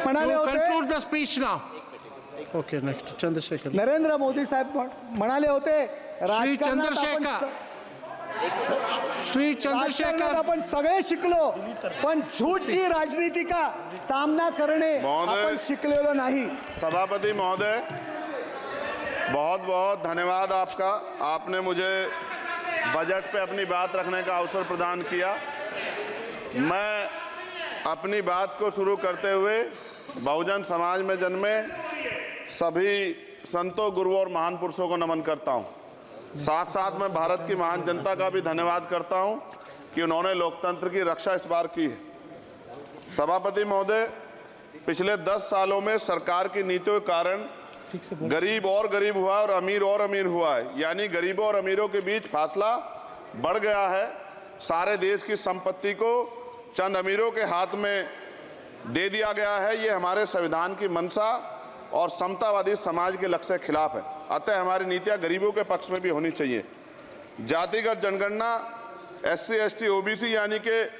म्हणाले You होते, conclude the speech now. Okay, next. Chandrasekhar. Narendra Modi साहेब म्हणाले होते, श्री राजकारणात चंद्रशेखर. श्री राजकारणात चंद्रशेखर. आपण सगळे शिकलो, पण झूठ की राजनीति का सामना करणे महोदय. आपण शिकलेलो नाही. सभापति महोदय, बहुत बहुत धन्यवाद आपका। आपने मुझे बजट पे अपनी बात रखने का अवसर प्रदान किया। मैं अपनी बात को शुरू करते हुए बहुजन समाज में जन्मे सभी संतों, गुरुओं और महान पुरुषों को नमन करता हूं। साथ साथ मैं भारत की महान जनता का भी धन्यवाद करता हूं कि उन्होंने लोकतंत्र की रक्षा इस बार की है। सभापति महोदय, पिछले 10 सालों में सरकार की नीतियों के कारण गरीब और गरीब हुआ और अमीर हुआ है, यानी गरीबों और अमीरों के बीच फासला बढ़ गया है। सारे देश की संपत्ति को चंद अमीरों के हाथ में दे दिया गया है। ये हमारे संविधान की मंशा और समतावादी समाज के लक्ष्य के खिलाफ है। अतः हमारी नीतियां गरीबों के पक्ष में भी होनी चाहिए। जातिगत जनगणना, SC ST OBC यानी कि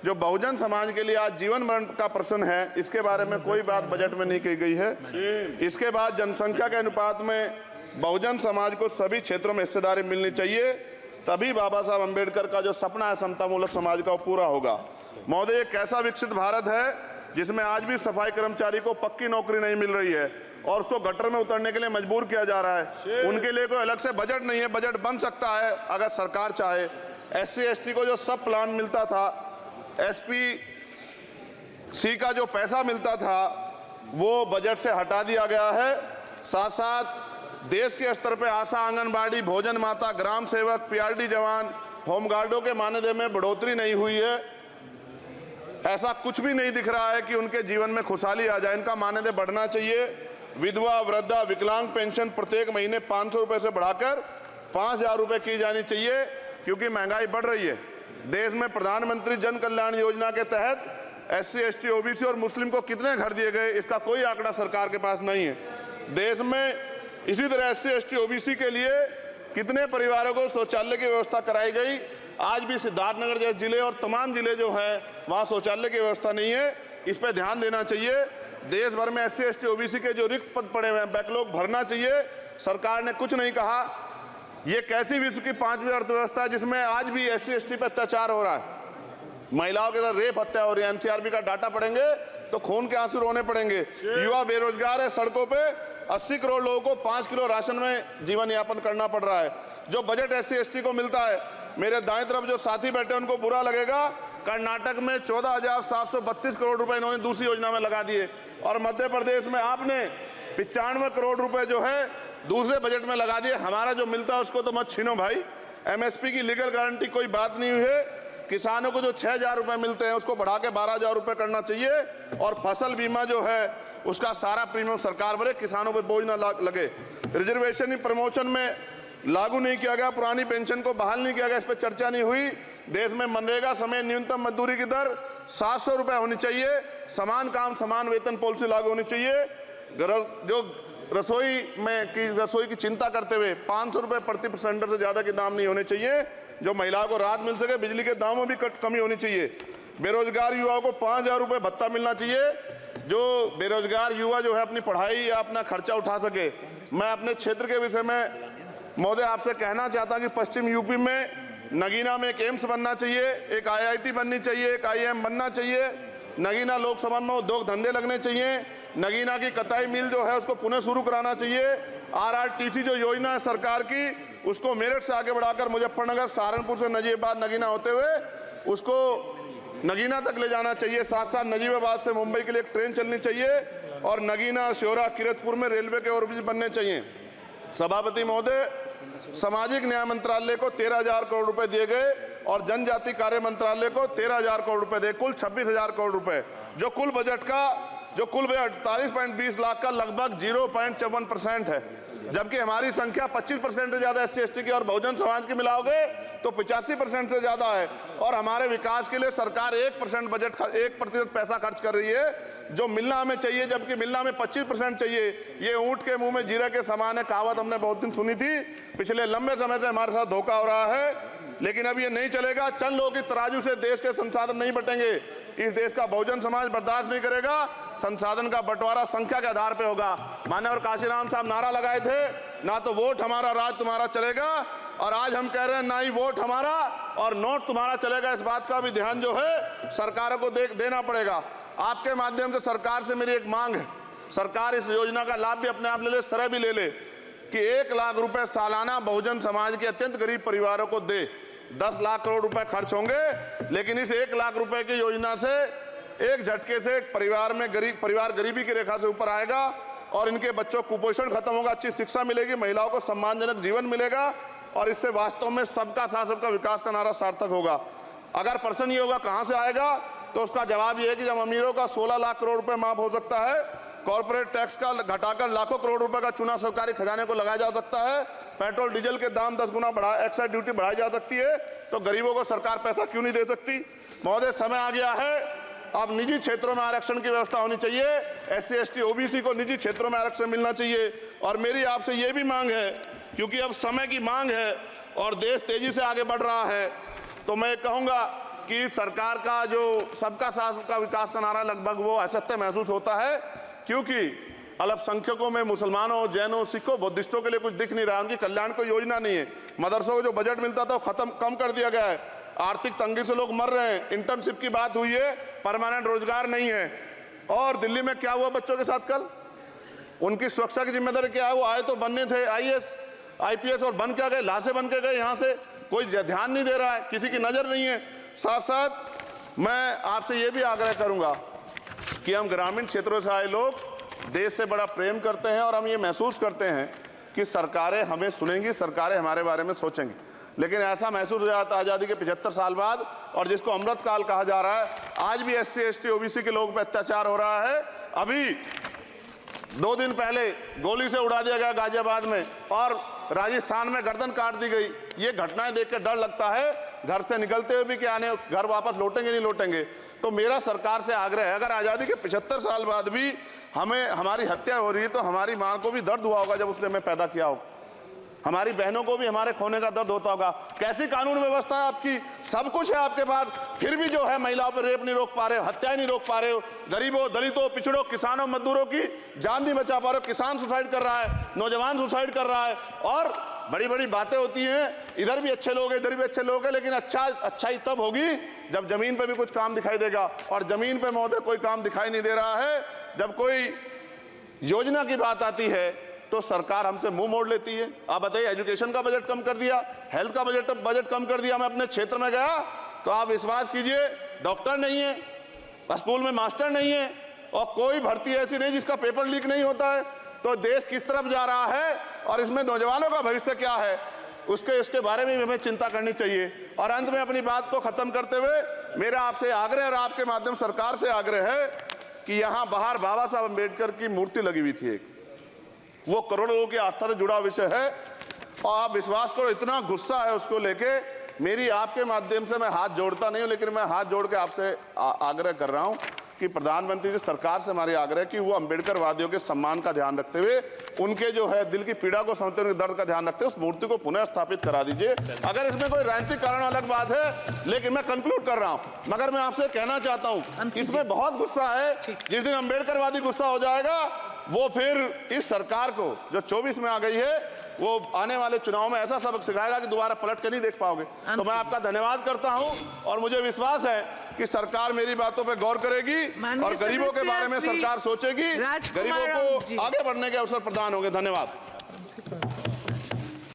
जो बहुजन समाज के लिए आज जीवन मरण का प्रश्न है, इसके बारे में कोई बात बजट में नहीं की गई है। इसके बाद जनसंख्या के अनुपात में बहुजन समाज को सभी क्षेत्रों में हिस्सेदारी मिलनी चाहिए, तभी बाबा साहब अम्बेडकर का जो सपना है समतामूलक समाज का, वो पूरा होगा। महोदय, एक ऐसा विकसित भारत है जिसमें आज भी सफाई कर्मचारी को पक्की नौकरी नहीं मिल रही है और उसको गटर में उतरने के लिए मजबूर किया जा रहा है। उनके लिए कोई अलग से बजट नहीं है। बजट बन सकता है अगर सरकार चाहे। SC ST को जो सब प्लान मिलता था, SPC का जो पैसा मिलता था, वो बजट से हटा दिया गया है। साथ साथ देश के स्तर पे आशा, आंगनबाड़ी, भोजन माता, ग्राम सेवक, PRD जवान, होमगार्डों के मानदेय में बढ़ोतरी नहीं हुई है। ऐसा कुछ भी नहीं दिख रहा है कि उनके जीवन में खुशहाली आ जाए। इनका मानदेय बढ़ना चाहिए। विधवा, वृद्धा, विकलांग पेंशन प्रत्येक महीने 500 रुपए से बढ़ाकर 5000 रुपए की जानी चाहिए, क्योंकि महंगाई बढ़ रही है। देश में प्रधानमंत्री जन कल्याण योजना के तहत SC ST OBC और मुस्लिम को कितने घर दिए गए, इसका कोई आंकड़ा सरकार के पास नहीं है। देश में इसी तरह SC ST OBC के लिए कितने परिवारों को शौचालय की व्यवस्था कराई गई। आज भी सिद्धार्थनगर जैसे जिले और तमाम जिले जो हैं, वहाँ शौचालय की व्यवस्था नहीं है। इस पर ध्यान देना चाहिए। देश भर में SC ST OBC के जो रिक्त पद पड़े हुए हैं, बैकलॉग भरना चाहिए। सरकार ने कुछ नहीं कहा। ये कैसी विश्व की 5वीं अर्थव्यवस्था है जिसमें आज भी SC ST पे अत्याचार हो रहा है, महिलाओं के साथ रेप हत्या हो रही है। NCRB का डाटा पढ़ेंगे तो खून के आंसू रोने पड़ेंगे। युवा बेरोजगार है, सड़कों पे 80 करोड़ लोगों को 5 किलो राशन में जीवन यापन करना पड़ रहा है। जो बजट SC ST को मिलता है, मेरे दाएं तरफ जो साथी बैठे उनको बुरा लगेगा, कर्नाटक में 14,732 करोड़ रुपए इन्होंने दूसरी योजना में लगा दिए और मध्य प्रदेश में आपने 95 करोड़ रुपए जो है दूसरे बजट में लगा दिए। हमारा जो मिलता है उसको तो मत छीनो भाई। MSP की लीगल गारंटी कोई बात नहीं हुई है। किसानों को जो 6,000 रुपए मिलते हैं उसको बढ़ा के 12,000 रुपए करना चाहिए और फसल बीमा जो है उसका सारा प्रीमियम सरकार भरे, किसानों पर बोझ ना लगे। रिजर्वेशन ही प्रमोशन में लागू नहीं किया गया, पुरानी पेंशन को बहाल नहीं किया गया, इस पर चर्चा नहीं हुई। देश में मनरेगा समेत न्यूनतम मजदूरी की दर 700 रुपए होनी चाहिए। समान काम समान वेतन पॉलिसी लागू होनी चाहिए। जो रसोई की चिंता करते हुए 500 रुपए प्रति सिलेंडर से ज्यादा के दाम नहीं होने चाहिए, जो महिलाओं को राहत मिल सके। बिजली के दामों में भी कमी होनी चाहिए। बेरोजगार युवाओं को 5,000 रुपए भत्ता मिलना चाहिए, जो बेरोजगार युवा जो है अपनी पढ़ाई या अपना खर्चा उठा सके। मैं अपने क्षेत्र के विषय में महोदय आपसे कहना चाहता हूं कि पश्चिम यूपी में नगीना में एक एम्स बनना चाहिए, एक IIT बननी चाहिए, एक IIM बनना चाहिए। नगीना लोकसभा में उद्योग धंधे लगने चाहिए। नगीना की कताई मिल जो है उसको पुनः शुरू कराना चाहिए। RRTC जो योजना है सरकार की, उसको मेरठ से आगे बढ़ाकर मुजफ्फरनगर, सहारनपुर से नजीबाबाद नगीना होते हुए उसको नगीना तक ले जाना चाहिए। साथ साथ नजीबाबाद से मुंबई के लिए एक ट्रेन चलनी चाहिए और नगीना, श्योरा, किरतपुर में रेलवे के ओवरब्रिज बनने चाहिए। सभापति महोदय, सामाजिक न्याय मंत्रालय को 13,000 करोड़ रुपए दिए गए और जनजाति कार्य मंत्रालय को 13,000 करोड़ रुपए दिए, कुल 26,000 करोड़ रुपए। जो कुल बजट 48.20 लाख का लगभग 0.54% है, जबकि हमारी संख्या 25% से ज्यादा SC ST की और बहुजन समाज की मिलाओगे तो 85% से ज्यादा है। और हमारे विकास के लिए सरकार 1% पैसा खर्च कर रही है, जो मिलना हमें चाहिए, जबकि मिलना हमें 25% चाहिए। ये ऊंट के मुंह में जीरा के समान है, कहावत हमने बहुत दिन सुनी थी। पिछले लंबे समय से हमारे साथ धोखा हो रहा है। लेकिन अब ये नहीं चलेगा। चंद लोगों की तराजू से देश के संसाधन नहीं बटेंगे। इस देश का बहुजन समाज बर्दाश्त नहीं करेगा। संसाधन का बंटवारा संख्या के आधार पे होगा। माननीय काशीराम साहब नारा लगाए थे, ना तो वोट हमारा राज तुम्हारा चलेगा, और आज हम कह रहे हैं ना ही वोट हमारा और नोट तुम्हारा चलेगा। इस बात का भी ध्यान जो है सरकारों को देना पड़ेगा। आपके माध्यम से सरकार से मेरी एक मांग है, सरकार इस योजना का लाभ भी अपने आप ले ले, सरह भी ले ले कि 1 लाख रुपए सालाना बहुजन समाज के अत्यंत गरीब परिवारों को दे। 10 लाख करोड़ रुपए खर्च होंगे, लेकिन इस 1 लाख रुपए की योजना से एक झटके से एक परिवार गरीबी की रेखा से ऊपर आएगा और इनके बच्चों को कुपोषण खत्म होगा, अच्छी शिक्षा मिलेगी, महिलाओं को सम्मानजनक जीवन मिलेगा और इससे वास्तव में सबका साथ सबका विकास का नारा सार्थक होगा। अगर प्रश्न ये होगा कहां से आएगा, तो उसका जवाब ये है कि जब अमीरों का 16 लाख करोड़ रुपए माफ हो सकता है, कॉर्पोरेट टैक्स का घटाकर लाखों करोड़ रुपए का चुना सरकारी खजाने को लगाया जा सकता है, पेट्रोल डीजल के दाम 10 गुना एक्साइज ड्यूटी बढ़ाई जा सकती है, तो गरीबों को सरकार पैसा क्यों नहीं दे सकती। महोदय, समय आ गया है, अब निजी क्षेत्रों में आरक्षण की व्यवस्था होनी चाहिए। SC ST OBC को निजी क्षेत्रों में आरक्षण मिलना चाहिए। और मेरी आपसे ये भी मांग है, क्योंकि अब समय की मांग है और देश तेजी से आगे बढ़ रहा है, तो मैं कहूंगा कि सरकार का जो सबका साथ सबका विकास का नारा लगभग वो असत्य महसूस होता है, क्योंकि अल्पसंख्यकों में मुसलमानों, जैनों, सिखों, बुद्धिस्टों के लिए कुछ दिख नहीं रहा, उनकी कल्याण कोई योजना नहीं है। मदरसों को जो बजट मिलता था वो कम कर दिया गया है। आर्थिक तंगी से लोग मर रहे हैं। इंटर्नशिप की बात हुई है, परमानेंट रोजगार नहीं है। और दिल्ली में क्या हुआ बच्चों के साथ कल, उनकी सुरक्षा की जिम्मेदारी क्या है? वो आए तो बनने थे IAS IPS और बन क्या गए, लाशें बन के गए। यहाँ से कोई ध्यान नहीं दे रहा है, किसी की नजर नहीं है। साथ साथ मैं आपसे ये भी आग्रह करूंगा कि हम ग्रामीण क्षेत्रों से आए लोग देश से बड़ा प्रेम करते हैं और हम ये महसूस करते हैं कि सरकारें हमें सुनेंगी, सरकारें हमारे बारे में सोचेंगी। लेकिन ऐसा महसूस हो जाता है आज़ादी के 75 साल बाद, और जिसको अमृत काल कहा जा रहा है, आज भी SC ST OBC के लोगों पर अत्याचार हो रहा है। अभी 2 दिन पहले गोली से उड़ा दिया गया गाजियाबाद में, और राजस्थान में गर्दन काट दी गई। ये घटनाएं देख के डर लगता है, घर से निकलते हुए भी कि आने घर वापस लौटेंगे नहीं लौटेंगे। तो मेरा सरकार से आग्रह है, अगर आज़ादी के 75 साल बाद भी हमारी हत्या हो रही है, तो हमारी मां को भी दर्द हुआ होगा जब उसने हमें पैदा किया होगा, हमारी बहनों को भी हमारे खोने का दर्द होता होगा। कैसी कानून व्यवस्था है आपकी, सब कुछ है आपके पास, फिर भी जो है महिलाओं पर रेप नहीं रोक पा रहे हो, हत्याएं नहीं रोक पा रहे हो, गरीबों, दलितों, पिछड़ों, किसानों, मजदूरों की जान नहीं बचा पा रहे हो। किसान सुसाइड कर रहा है, नौजवान सुसाइड कर रहा है, और बड़ी बड़ी बातें होती हैं, इधर भी अच्छे लोग हैं, इधर भी अच्छे लोग हैं, लेकिन अच्छाई तब होगी जब जमीन पे भी कुछ काम दिखाई देगा। और जमीन पे महोदय कोई काम दिखाई नहीं दे रहा है। जब कोई योजना की बात आती है तो सरकार हमसे मुंह मोड़ लेती है। आप बताइए, एजुकेशन का बजट कम कर दिया, हेल्थ का बजट कम कर दिया। मैं अपने क्षेत्र में गया तो आप विश्वास कीजिए, डॉक्टर नहीं है, स्कूल में मास्टर नहीं है, और कोई भर्ती ऐसी नहीं जिसका पेपर लीक नहीं होता है। तो देश किस तरफ जा रहा है और इसमें नौजवानों का भविष्य क्या है, इसके बारे में हमें चिंता करनी चाहिए। और अंत में अपनी बात को खत्म करते हुए मेरा आपसे आग्रह और आपके माध्यम सरकार से आग्रह है कि यहाँ बाहर बाबा साहब अम्बेडकर की मूर्ति लगी हुई थी एक, वो करोड़ों लोगों की आस्था से जुड़ा विषय है, और आप विश्वास करो इतना गुस्सा है उसको लेके। मेरी आपके माध्यम से मैं हाथ जोड़ता नहीं हूं, लेकिन मैं हाथ जोड़ के आपसे आग्रह कर रहा हूं कि प्रधानमंत्री जी, सरकार से हमारी आग्रह कि वो अम्बेडकर वादियों के सम्मान का ध्यान रखते हुए, उनके जो है दिल की पीड़ा को समझते हुए, दर्द का ध्यान रखते हुए उस मूर्ति को पुनः स्थापित करा दीजिए। अगर इसमें कोई राजनीतिक कारण अलग बात है, लेकिन मैं कंक्लूड कर रहा हूं। मगर मैं आपसे कहना चाहता हूं, इसमें बहुत गुस्सा है। जिस दिन अम्बेडकर वादी गुस्सा हो जाएगा, वो फिर इस सरकार को जो 24 में आ गई है, वो आने वाले चुनाव में ऐसा सबक सिखाएगा कि दोबारा पलट के नहीं देख पाओगे। तो मैं आपका धन्यवाद करता हूं, और मुझे विश्वास है कि सरकार मेरी बातों पे गौर करेगी और गरीबों के बारे में सरकार सोचेगी, गरीबों को आगे बढ़ने के अवसर प्रदान होंगे। धन्यवाद।